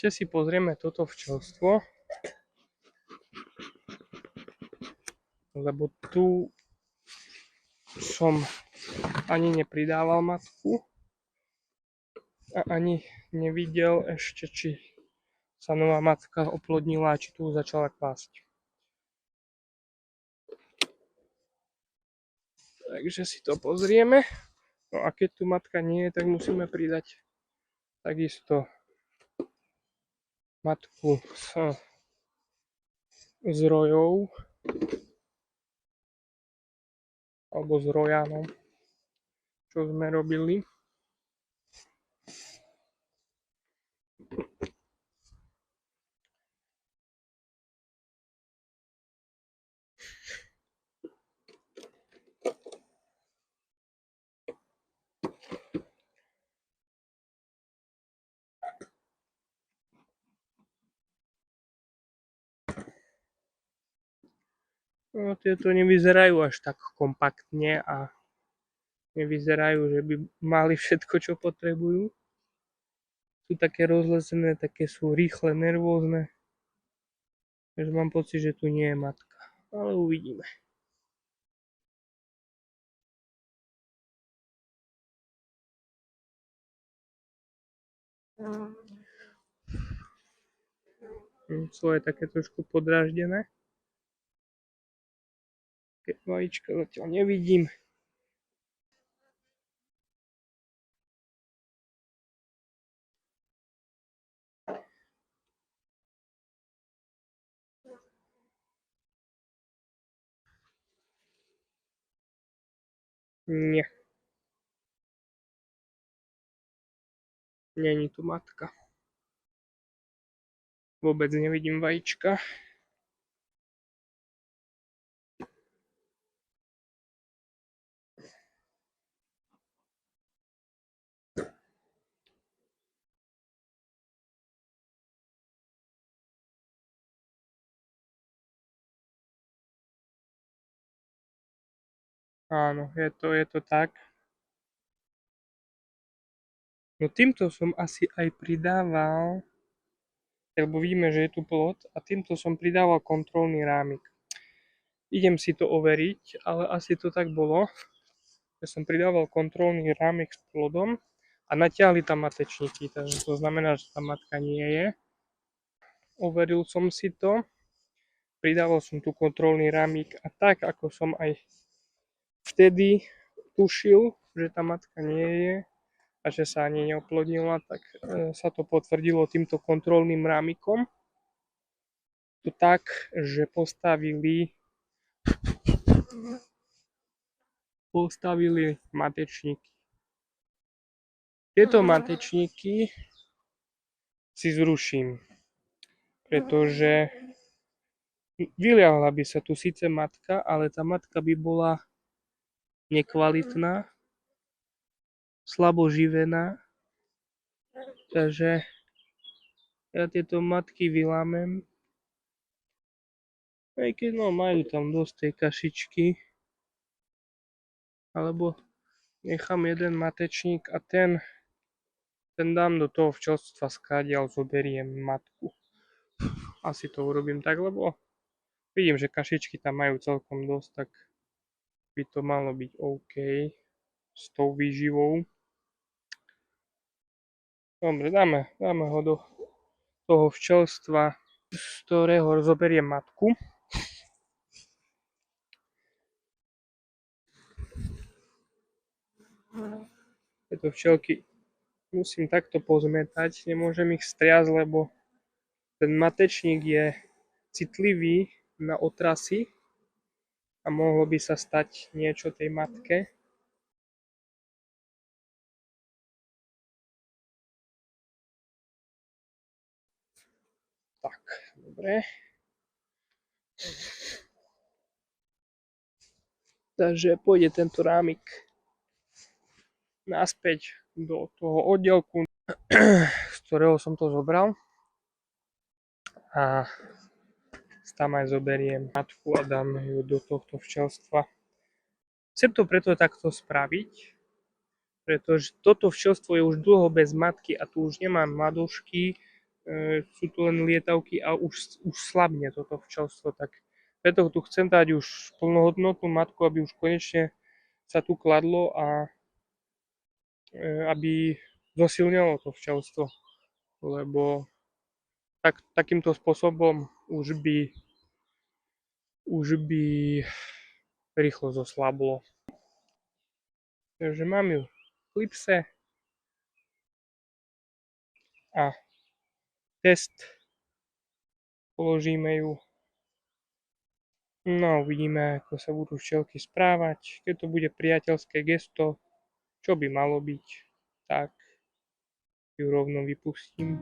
ešte si pozrieme toto včelstvo, lebo tu som ani nepridával matku a ani nevidel ešte, či sa nová matka oplodnila a či tu začala klásť. Takže si to pozrieme. No a keď tu matka nie je, tak musíme pridať takisto matku s rojou alebo s rojanom, čo sme robili. No, tieto nevyzerajú až tak kompaktne a nevyzerajú, že by mali všetko, čo potrebujú. Sú také rozlesené, také sú rýchle, nervózne. Takže mám pocit, že tu nie je matka. Ale uvidíme. Sú aj také trošku podráždené. Keď vajíčka zatiaľ nevidím. Nie. Není tu matka. Vôbec nevidím vajíčka. Áno, je to tak. No týmto som asi aj pridával, lebo vidíme, že je tu plod a týmto som pridával kontrolný rámik. Idem si to overiť, ale asi to tak bolo. Ja som pridával kontrolný rámik s plodom a natiahli tam matečníky, takže to znamená, že tá matka nie je. Overil som si to, pridával som tu kontrolný rámik a tak, ako som aj vtedy tušil, že tá matka nie je a že sa ani neoplodnila, tak sa to potvrdilo týmto kontrolným rámikom. To tak, že postavili matečníky. Tieto matečníky si zruším, pretože vyliahla by sa tu síce matka, ale tá matka by bola nekvalitná, slabo živená, takže ja tieto matky vylámem, aj keď no, majú tam dosť tej kašičky, alebo nechám jeden matečník a ten dám do toho včelstva, skádiaľ zoberiem matku. Asi to urobím tak, lebo vidím, že kašičky tam majú celkom dosť, tak by to malo byť OK s tou výživou. Dobre, dáme ho do toho včelstva, z ktorého zoberiem matku. Tieto včelky musím takto pozmetať, nemôžem ich striasť, lebo ten matečník je citlivý na otrasy a mohlo by sa stať niečo tej matke. Tak, dobre. Takže pôjde tento rámik naspäť do toho oddielku, z ktorého som to zobral. A tam aj zoberiem matku a dám ju do tohto včelstva. Chcem to preto takto spraviť, pretože toto včelstvo je už dlho bez matky a tu už nemám mladušky, sú tu len lietavky a už slabne toto včelstvo, tak preto tu chcem dať už plnohodnotnú matku, aby už konečne sa tu kladlo a aby zosilnilo to včelstvo, lebo takýmto spôsobom už by rýchlo zoslablo. Takže mám ju v klipse a test, položíme ju. No uvidíme, ako sa budú včelky správať. Keď to bude priateľské gesto, čo by malo byť, tak ju rovno vypustím.